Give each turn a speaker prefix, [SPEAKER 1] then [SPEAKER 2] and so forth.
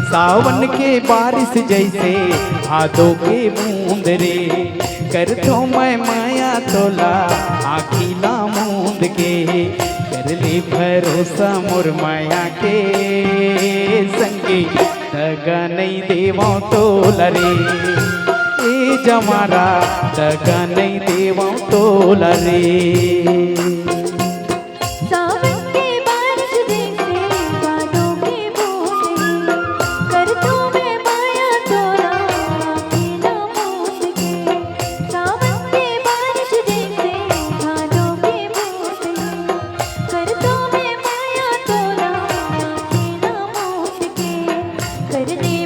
[SPEAKER 1] सावन के बारिश जैसे भादों के बूंद रे, कर दो मैं माया तोला आखिला मूंद के, कर ले भरोसा मोर माया के संगे, दगा नहीं देवो तोला रे, ए जमारा दगा नहीं देवो तोला रे।
[SPEAKER 2] कर दे